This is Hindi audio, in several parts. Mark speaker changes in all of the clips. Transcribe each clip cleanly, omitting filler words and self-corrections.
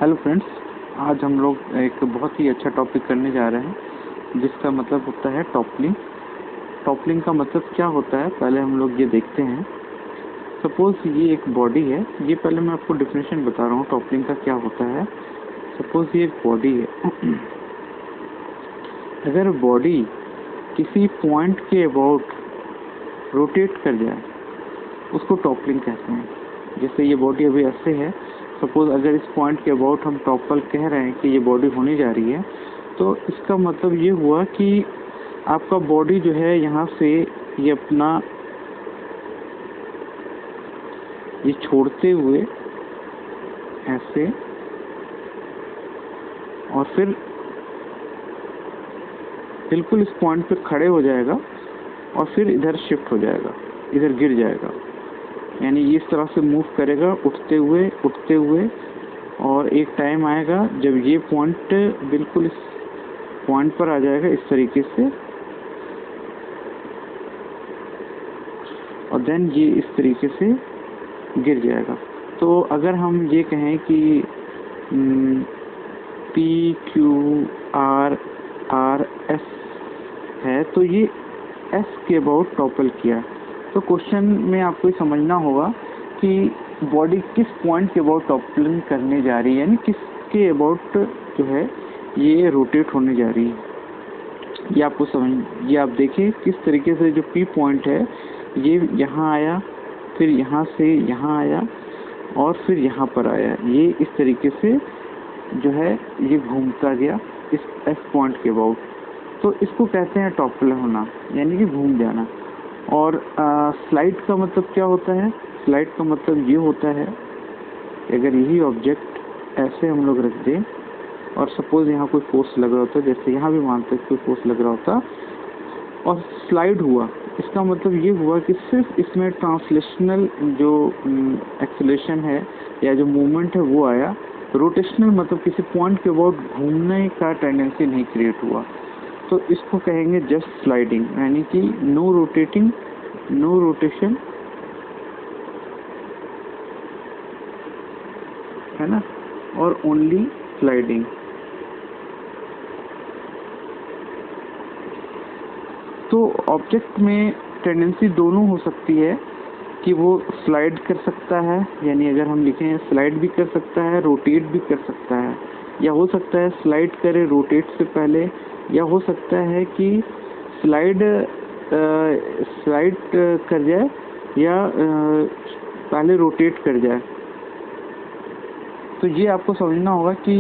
Speaker 1: हेलो फ्रेंड्स, आज हम लोग एक बहुत ही अच्छा टॉपिक करने जा रहे हैं जिसका मतलब होता है टॉपलिंग। टॉपलिंग का मतलब क्या होता है पहले हम लोग ये देखते हैं। सपोज़ ये एक बॉडी है, ये पहले मैं आपको डिफिनेशन बता रहा हूँ टॉपलिंग का क्या होता है। सपोज़ ये एक बॉडी है, अगर बॉडी किसी पॉइंट के अबाउट रोटेट कर जाए उसको टॉपलिंग कहते हैं। जैसे ये बॉडी अभी ऐसे है, सपोज अगर इस पॉइंट के अबाउट हम टॉपल कह रहे हैं कि ये बॉडी होने जा रही है, तो इसका मतलब ये हुआ कि आपका बॉडी जो है यहाँ से ये अपना ये छोड़ते हुए ऐसे और फिर बिल्कुल इस पॉइंट पे खड़े हो जाएगा और फिर इधर शिफ्ट हो जाएगा, इधर गिर जाएगा। यानी इस तरह से मूव करेगा उठते हुए और एक टाइम आएगा जब ये पॉइंट बिल्कुल इस पॉइंट पर आ जाएगा इस तरीके से, और देन ये इस तरीके से गिर जाएगा। तो अगर हम ये कहें कि PQRS है तो ये S के अबाउट टॉपल किया। तो क्वेश्चन में आपको समझना होगा कि बॉडी किस पॉइंट के अबाउट टॉपलिंग करने जा रही है, यानी किसके अबाउट जो है ये रोटेट होने जा रही है। ये आपको ये आप देखिए किस तरीके से जो P पॉइंट है ये यहाँ आया, फिर यहाँ से यहाँ आया और फिर यहाँ पर आया। ये इस तरीके से जो है ये घूमता गया इस S पॉइंट के अबाउट। तो इसको कहते हैं टॉपल होना, यानी कि घूम जाना। और स्लाइड का मतलब क्या होता है? स्लाइड का मतलब ये होता है कि अगर यही ऑब्जेक्ट ऐसे हम लोग रख दें और सपोज यहाँ कोई फोर्स लग रहा होता, जैसे यहाँ भी मानते हैं कोई फोर्स लग रहा होता और स्लाइड हुआ, इसका मतलब ये हुआ कि सिर्फ इसमें ट्रांसलेशनल जो एक्सेलरेशन है या जो मूवमेंट है वो आया। रोटेशनल मतलब किसी पॉइंट के अबाउट घूमने का टेंडेंसी नहीं क्रिएट हुआ, तो इसको कहेंगे जस्ट स्लाइडिंग, यानी कि नो रोटेटिंग, नो रोटेशन, है ना, और ओनली स्लाइडिंग। तो ऑब्जेक्ट में टेंडेंसी दोनों हो सकती है कि वो स्लाइड कर सकता है, यानी अगर हम लिखें स्लाइड भी कर सकता है, रोटेट भी कर सकता है, या हो सकता है स्लाइड करे रोटेट से पहले, या हो सकता है कि स्लाइड कर जाए या पहले रोटेट कर जाए। तो ये आपको समझना होगा कि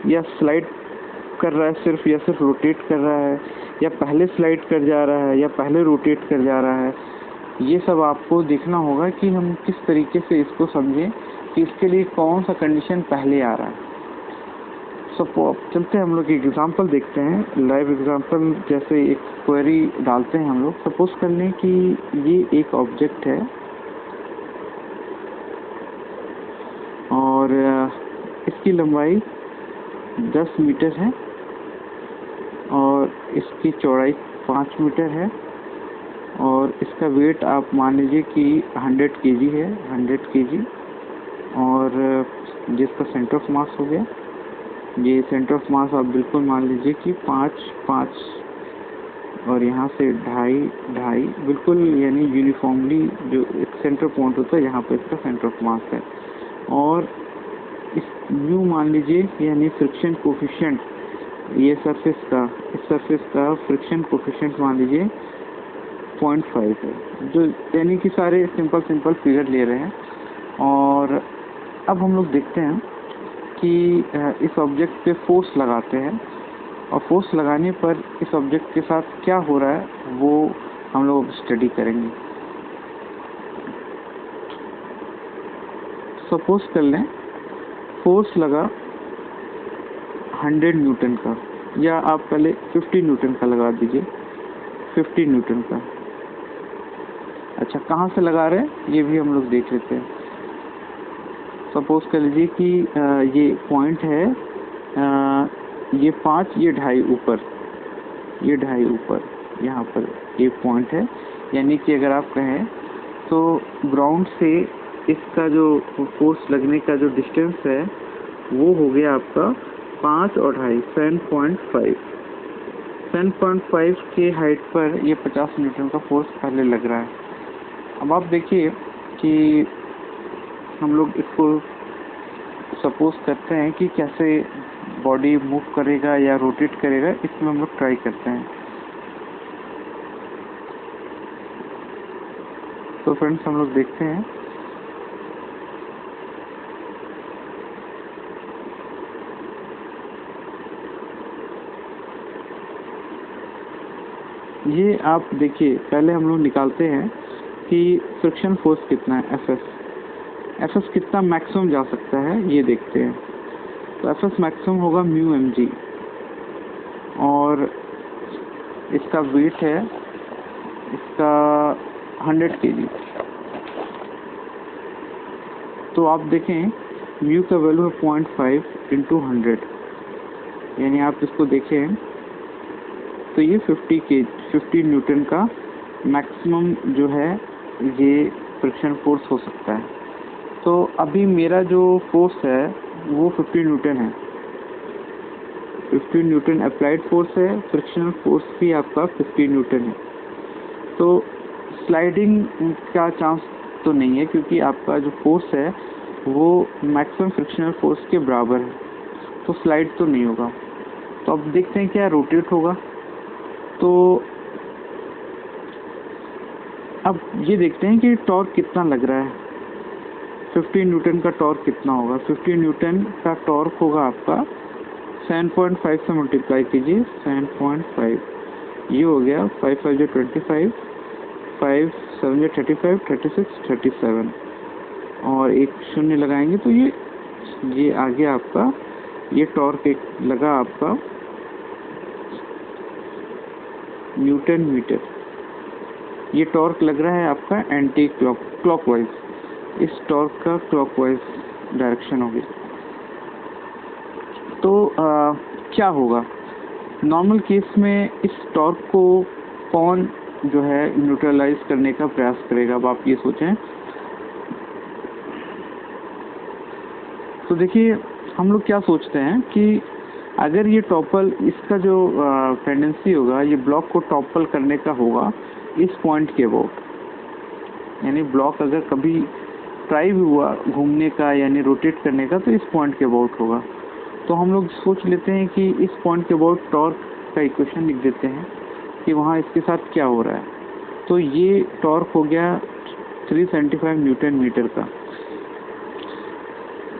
Speaker 1: या स्लाइड कर रहा है सिर्फ, या सिर्फ रोटेट कर रहा है, या पहले स्लाइड कर जा रहा है या पहले रोटेट कर जा रहा है। ये सब आपको देखना होगा कि हम किस तरीके से इसको समझें कि इसके लिए कौन सा कंडीशन पहले आ रहा है। चलते हैं हम लोग एक एग्जांपल देखते हैं, लाइव एग्जांपल। जैसे एक क्वेरी डालते हैं हम लोग। सपोज कर लें कि ये एक ऑब्जेक्ट है और इसकी लंबाई 10 मीटर है और इसकी चौड़ाई 5 मीटर है और इसका वेट आप मान लीजिए कि 100 kg है, 100 kg, और जिसका सेंटर ऑफ मास हो गया, ये सेंटर ऑफ मास आप बिल्कुल मान लीजिए कि 5 और यहाँ से 2.5 बिल्कुल, यानी यूनिफॉर्मली जो एक सेंटर पॉइंट होता है यहाँ पर इसका सेंटर ऑफ मास है। और इस न्यू मान लीजिए, यानी फ्रिक्शन कोफिशिएंट, ये इस सरफेस का फ्रिक्शन कोफिशिएंट मान लीजिए 0.5 है, जो यानी कि सारे सिंपल फिगर ले रहे हैं। और अब हम लोग देखते हैं कि इस ऑब्जेक्ट पे फोर्स लगाते हैं और फोर्स लगाने पर इस ऑब्जेक्ट के साथ क्या हो रहा है वो हम लोग स्टडी करेंगे। सपोज कर लें फोर्स लगा 100 न्यूटन का, या आप पहले 50 न्यूटन का लगा दीजिए, 50 न्यूटन का। अच्छा, कहाँ से लगा रहे हैं ये भी हम लोग देख लेते हैं। सपोज कर लीजिए कि ये पॉइंट है, ये 5, ये 2.5 ऊपर, ये 2.5 ऊपर, यहाँ पर एक पॉइंट है। यानी कि अगर आप कहें तो ग्राउंड से इसका जो फोर्स लगने का जो डिस्टेंस है वो हो गया आपका 5 और 2.5 7.5। 7.5 के हाइट पर ये 50 न्यूटन का फोर्स पहले लग रहा है। अब आप देखिए कि हम लोग इसको सपोज करते हैं कि कैसे बॉडी मूव करेगा या रोटेट करेगा, इसमें हम लोग ट्राई करते हैं। तो फ्रेंड्स हम लोग देखते हैं। ये आप देखिए, पहले हम लोग निकालते हैं कि फ्रिक्शन फोर्स कितना है, एफएस कितना मैक्सिमम जा सकता है, ये देखते हैं। तो एफएस मैक्सिमम होगा म्यू mg और इसका वेट है इसका 100 kg। तो आप देखें म्यू का वैल्यू है 0.5 × 100, यानी आप इसको देखें तो ये 50 न्यूटन का मैक्सिमम जो है ये फ्रिक्शन फोर्स हो सकता है। तो अभी मेरा जो फोर्स है वो 50 न्यूटन है। 50 न्यूटन अप्लाइड फोर्स है, फ्रिक्शनल फोर्स भी आपका 50 न्यूटन है। तो स्लाइडिंग का चांस तो नहीं है, क्योंकि आपका जो फोर्स है वो मैक्सिमम फ्रिक्शनल फोर्स के बराबर है, तो स्लाइड तो नहीं होगा। तो अब देखते हैं क्या रोटेट होगा। तो अब ये देखते हैं कि टॉर्क कितना लग रहा है, 50 न्यूटन का टॉर्क कितना होगा। 50 न्यूटन का टॉर्क होगा आपका 7.5 से मल्टीप्लाई कीजिए, 7.5 ये हो गया 5 5 जो 25, 5 7 जो 35, 36, 37 और एक शून्य लगाएंगे तो ये आ गया आपका, ये टॉर्क एक लगा आपका न्यूटन मीटर। ये टॉर्क लग रहा है आपका एंटी क्लॉकवाइज, इस टॉर्क का क्लॉकवाइज डायरेक्शन होगी। तो क्या होगा नॉर्मल केस में, इस टॉर्क को कौन जो है न्यूट्रलाइज करने का प्रयास करेगा। अब आप ये सोचें। तो देखिए हम लोग क्या सोचते हैं कि अगर ये टॉपल, इसका जो टेंडेंसी होगा ये ब्लॉक को टॉपल करने का होगा इस पॉइंट के अबाउट, यानी ब्लॉक अगर कभी ट्राई भी हुआ घूमने का यानी रोटेट करने का तो इस पॉइंट के अबाउट होगा। तो हम लोग सोच लेते हैं कि इस पॉइंट के अबाउट टॉर्क का इक्वेशन लिख देते हैं कि वहाँ इसके साथ क्या हो रहा है। तो ये टॉर्क हो गया 375 न्यूटन मीटर का।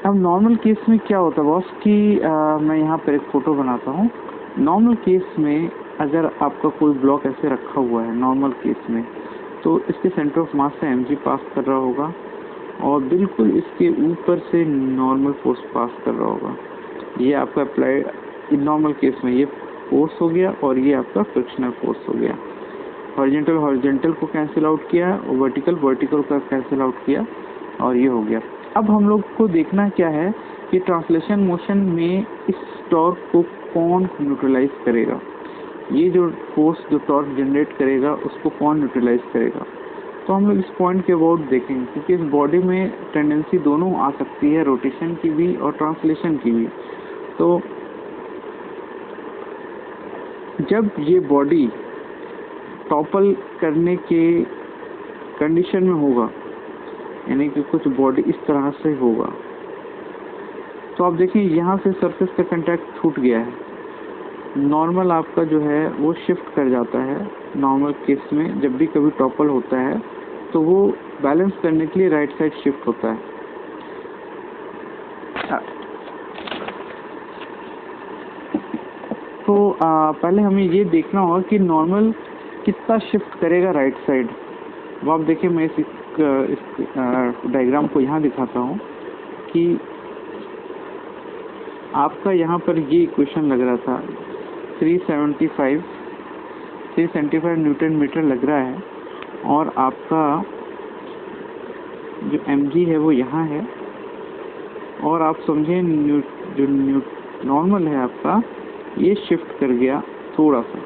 Speaker 1: अब नॉर्मल केस में क्या होता है बॉस कि मैं यहाँ पर एक फ़ोटो बनाता हूँ। नॉर्मल केस में अगर आपका कोई ब्लॉक ऐसे रखा हुआ है नॉर्मल केस में, तो इसके सेंटर ऑफ मास से mg पास कर रहा होगा और बिल्कुल इसके ऊपर से नॉर्मल फोर्स पास कर रहा होगा। ये आपका अप्लाइड नॉर्मल केस में ये फोर्स हो गया और ये आपका फ्रिक्शनल फोर्स हो गया। हॉरिजॉन्टल को कैंसिल आउट किया और वर्टिकल का कैंसिल आउट किया और ये हो गया। अब हम लोग को देखना क्या है कि ट्रांसलेशन मोशन में इस टॉर्क को कौन न्यूट्रलाइज करेगा, ये जो फोर्स जो टॉर्क जनरेट करेगा उसको कौन न्यूट्रलाइज करेगा। तो हम लोग इस पॉइंट के अबाउट देखेंगे, क्योंकि इस बॉडी में टेंडेंसी दोनों आ सकती है, रोटेशन की भी और ट्रांसलेशन की भी। तो जब ये बॉडी टॉपल करने के कंडीशन में होगा, यानी कि कुछ बॉडी इस तरह से होगा, तो आप देखिए यहाँ से सरफेस का कांटेक्ट छूट गया है, नॉर्मल आपका जो है वो शिफ्ट कर जाता है। नॉर्मल केस में जब भी कभी टॉपल होता है तो वो बैलेंस करने के लिए राइट साइड शिफ्ट होता है। तो पहले हमें ये देखना होगा कि नॉर्मल कितना शिफ्ट करेगा राइट साइड। अब आप देखिए मैं इस डायग्राम को यहाँ दिखाता हूँ कि आपका यहाँ पर ये इक्वेशन लग रहा था 375 न्यूटन मीटर लग रहा है और आपका जो mg है वो यहाँ है और आप समझें जो नॉर्मल है आपका ये शिफ्ट कर गया थोड़ा सा,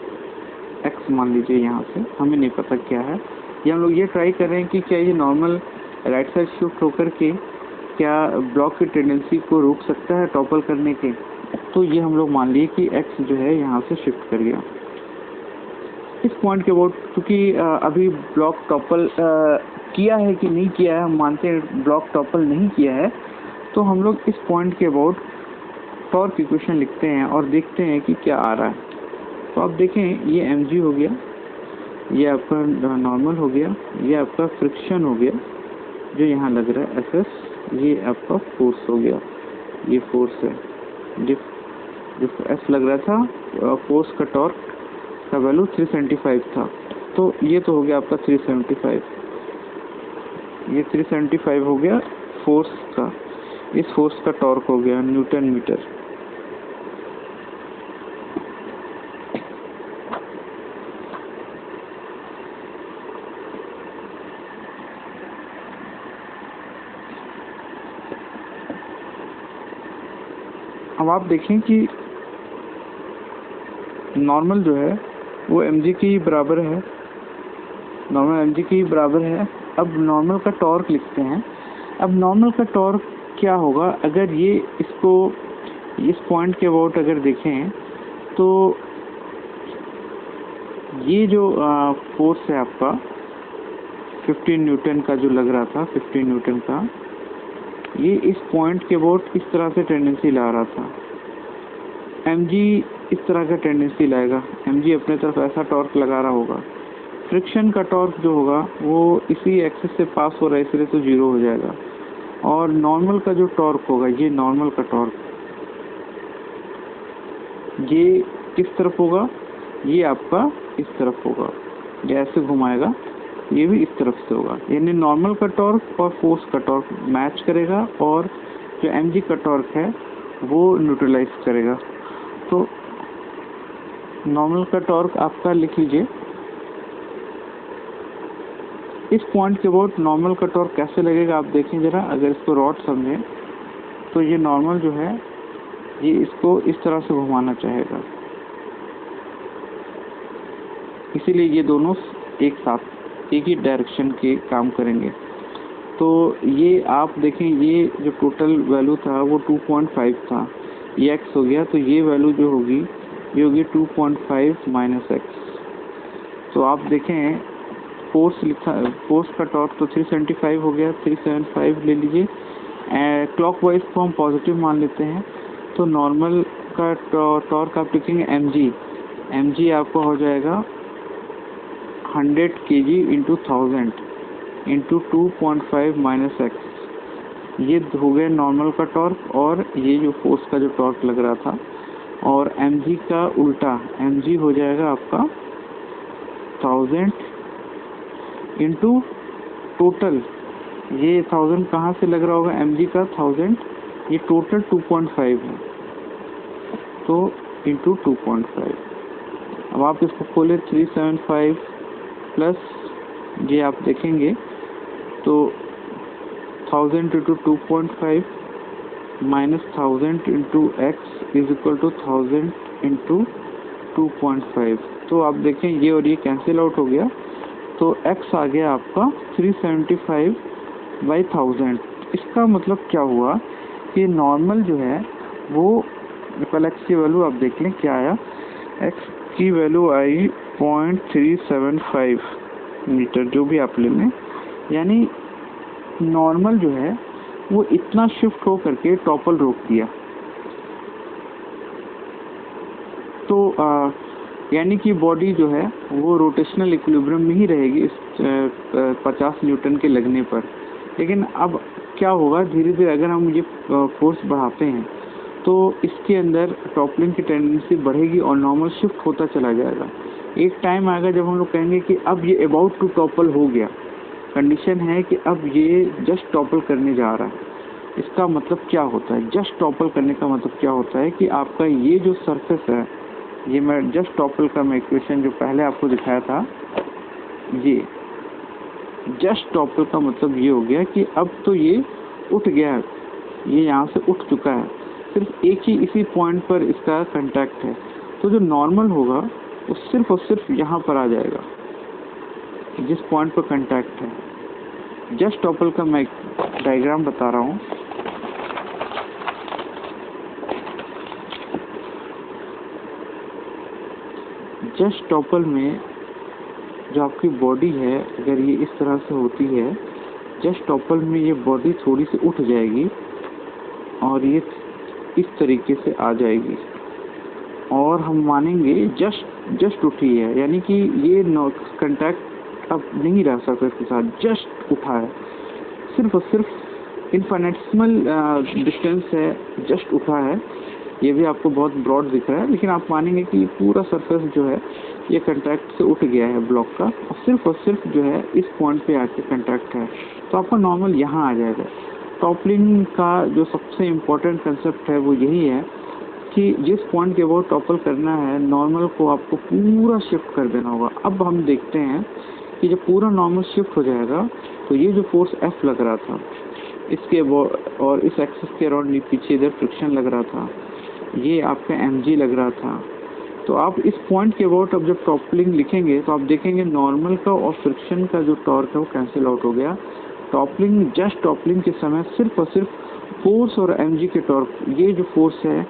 Speaker 1: x मान लीजिए यहाँ से, हमें नहीं पता क्या है। ये हम लोग ये ट्राई कर रहे हैं कि क्या ये नॉर्मल राइट साइड शिफ्ट होकर के क्या ब्लॉक की टेंडेंसी को रोक सकता है टॉपल करने के? तो ये हम लोग मान लिए कि एक्स जो है यहाँ से शिफ्ट कर गया इस पॉइंट के अबाउट, क्योंकि अभी ब्लॉक टॉपल किया है कि नहीं किया है, हम मानते हैं ब्लॉक टॉपल नहीं किया है, तो हम लोग इस पॉइंट के अबाउट टॉर्क इक्वेशन लिखते हैं और देखते हैं कि क्या आ रहा है। तो आप देखें, ये mg हो गया, ये आपका नॉर्मल हो गया, ये आपका फ्रिक्शन हो गया जो यहाँ लग रहा है एस, ये आपका फोर्स हो गया, ये फोर्स है जो एस लग रहा था, फोर्स का टॉर्क का वैल्यू 375 था, तो ये तो हो गया आपका 375, ये 375 हो गया फोर्स का, इस फोर्स का टॉर्क हो गया न्यूटन मीटर। अब आप देखें कि नॉर्मल जो है वो mg के ही बराबर है, नॉर्मल mg के ही बराबर है। अब नॉर्मल का टॉर्क लिखते हैं। अब नॉर्मल का टॉर्क क्या होगा, अगर ये इसको इस पॉइंट के अबाउट अगर देखें तो ये जो फोर्स है आपका 15 न्यूटन का जो लग रहा था, 15 न्यूटन का, ये इस पॉइंट के अबाउट इस तरह से टेंडेंसी ला रहा था। mg इस तरह का टेंडेंसी लाएगा, mg अपने तरफ ऐसा टॉर्क लगा रहा होगा। फ्रिक्शन का टॉर्क जो होगा वो इसी एक्सिस से पास हो रहा है, इसलिए तो जीरो हो जाएगा। और नॉर्मल का जो टॉर्क होगा, ये नॉर्मल का टॉर्क, ये किस तरफ होगा, ये आपका इस तरफ होगा, ये ऐसे घुमाएगा, ये भी इस तरफ से होगा। यानी नॉर्मल का टॉर्क और फोर्स का टॉर्क मैच करेगा और जो mg का टॉर्क है वो न्यूट्रलाइज करेगा। तो नॉर्मल का टॉर्क आपका लिख लीजिए। इस पॉइंट के अबाउट नॉर्मल का टॉर्क कैसे लगेगा आप देखें जरा, अगर इसको रॉड समझें तो ये नॉर्मल जो है ये इसको इस तरह से घुमाना चाहेगा, इसीलिए ये दोनों एक साथ एक ही डायरेक्शन के काम करेंगे। तो ये आप देखें, ये जो टोटल वैल्यू था वो 2.5 था, ये x हो गया, तो ये वैल्यू जो होगी ये होगी 2.5 माइनस एक्स। तो आप देखें फोर्स लिखा, फोर्स का टॉर्क तो 375 हो गया, 375 ले लीजिए। क्लॉकवाइज को हम पॉजिटिव मान लेते हैं, तो नॉर्मल का टॉर्क आप लिखेंगे mg आपको हो जाएगा 100 kg into 1000 into 2.5 minus x. ये हो गया नॉर्मल का टॉर्क और ये जो फोर्स का जो टॉर्क लग रहा था। और mg का उल्टा, mg हो जाएगा आपका 1000 इंटू टोटल, ये 1000 कहाँ से लग रहा होगा, mg का 1000, ये टोटल 2.5 है, तो इंटू 2.5। अब आप इसको खोले 375 प्लस ये आप देखेंगे तो 1000 into 2.5 minus 1000 into x is equal to 1000 into 2.5। तो आप देखें ये और ये कैंसिल आउट हो गया, तो x आ गया आपका 375/1000। इसका मतलब क्या हुआ कि नॉर्मल जो है वो पहले x की वैल्यू आप देख लें क्या आया, x की वैल्यू आई 0.375 मीटर, जो भी आप ले लें। यानी नॉर्मल जो है वो इतना शिफ्ट हो करके टॉपल रोक दिया। तो यानी कि बॉडी जो है वो रोटेशनल इक्विलिब्रियम में ही रहेगी इस 50 न्यूटन के लगने पर। लेकिन अब क्या होगा, धीरे धीरे अगर हम ये फोर्स बढ़ाते हैं तो इसके अंदर टॉपलिंग की टेंडेंसी बढ़ेगी और नॉर्मल शिफ्ट होता चला जाएगा। एक टाइम आएगा जब हम लोग कहेंगे कि अब ये अबाउट टू टॉपल हो गया, कंडीशन है कि अब ये जस्ट टॉपल करने जा रहा है। इसका मतलब क्या होता है, जस्ट टॉपल करने का मतलब क्या होता है कि आपका ये जो सरफेस है, ये मैं जस्ट टॉपल का मैं इक्वेशन जो पहले आपको दिखाया था, ये जस्ट टॉपल का मतलब ये हो गया कि अब तो ये उठ गया है, ये यहाँ से उठ चुका है, सिर्फ एक ही इसी पॉइंट पर इसका कांटेक्ट है। तो जो नॉर्मल होगा वो सिर्फ और सिर्फ यहाँ पर आ जाएगा, जिस पॉइंट पर कांटेक्ट है। जस्ट टॉपल का मैं डायग्राम बता रहा हूँ। जस्ट टॉपल में जो आपकी बॉडी है, अगर ये इस तरह से होती है, जस्ट टॉपल में ये बॉडी थोड़ी सी उठ जाएगी और ये इस तरीके से आ जाएगी और हम मानेंगे जस्ट उठी है, यानी कि ये कंटैक्ट अब नहीं रह सकता इसके साथ, जस्ट उठा है, सिर्फ और सिर्फ इनफाइनेटिसिमल डिस्टेंस है, जस्ट उठा है। ये भी आपको बहुत ब्रॉड दिख रहा है, लेकिन आप मानेंगे कि पूरा सरफेस जो है ये कंटैक्ट से उठ गया है ब्लॉक का, और सिर्फ जो है इस पॉइंट पे आके कंटैक्ट है, तो आपका नॉर्मल यहाँ आ जाएगा। टॉपलिंग का जो सबसे इम्पोर्टेंट कंसेप्ट है वो यही है कि जिस पॉइंट के अबाउट टॉपल करना है, नॉर्मल को आपको पूरा शिफ्ट कर देना होगा। अब हम देखते हैं कि जब पूरा नॉर्मल शिफ्ट हो जाएगा तो ये जो फोर्स F लग रहा था इसके और इस एक्सिस के अराउंड पीछे इधर फ्रिक्शन लग रहा था, ये आपका mg लग रहा था। तो आप इस पॉइंट के अबाउट अब जब टॉपलिंग लिखेंगे तो आप देखेंगे नॉर्मल का और फ्रिक्शन का जो टॉर्क है वो कैंसिल आउट हो गया। जस्ट टॉपलिंग के समय सिर्फ और सिर्फ फोर्स और mg के टॉर्क, ये जो फोर्स है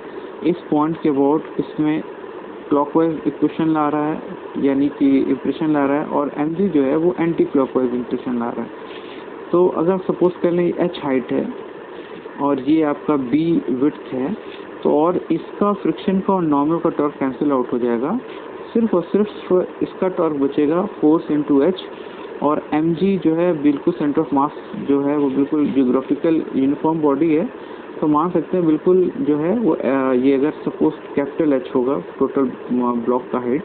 Speaker 1: इस पॉइंट के अबाउट इसमें क्लॉकवाइज इक्वेशन ला रहा है, यानी कि इम्प्रेशन ला रहा है, और mg जो है वो एंटी क्लॉकवाइज इम्प्रेशन ला रहा है। तो अगर सपोज कर लें h हाइट है और ये आपका b विड्थ है, तो और इसका फ्रिक्शन का और नॉर्मल का टॉर्क कैंसिल आउट हो जाएगा, सिर्फ और सिर्फ इसका टॉर्क बचेगा फोर्स इंटू h, और mg जो है बिल्कुल सेंटर ऑफ मास जो है वो बिल्कुल जियोग्राफिकल यूनिफॉर्म बॉडी है, तो मान सकते हैं बिल्कुल जो है वो ये अगर सपोज कैपिटल H होगा टोटल ब्लॉक का हाइट,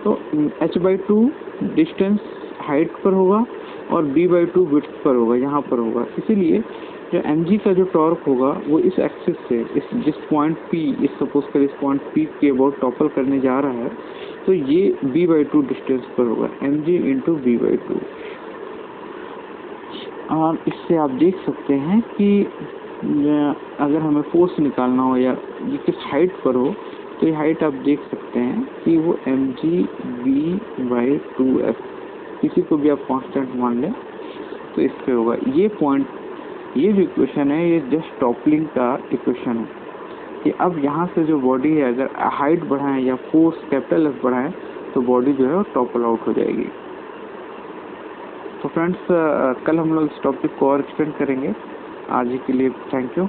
Speaker 1: तो h/2 डिस्टेंस हाइट पर होगा और b/2 विड्थ पर होगा, यहाँ पर होगा। इसीलिए जो mg का जो टॉर्क होगा वो इस एक्सिस से जिस पॉइंट P, इस सपोज कर इस पॉइंट P के अबाउट टॉपल करने जा रहा है, तो ये b/2 डिस्टेंस पर होगा, mg इंटू b/2। और इससे आप देख सकते हैं कि अगर हमें फोर्स निकालना हो या ये किस हाइट पर हो, तो ये हाइट आप देख सकते हैं कि वो mg b/2f, किसी को भी आप कांस्टेंट मान लें तो इस पे होगा। ये पॉइंट, ये जो इक्वेशन है ये जस्ट टॉपलिंग का इक्वेशन है कि अब यहाँ से जो बॉडी है अगर हाइट बढ़ाएं या फोर्स कैपिटल F बढ़ाएं तो बॉडी जो है वो टॉपल आउट हो जाएगी। तो फ्रेंड्स कल हम लोग इस टॉपिक को और एक्सटेंड करेंगे। आज के लिए थैंक यू।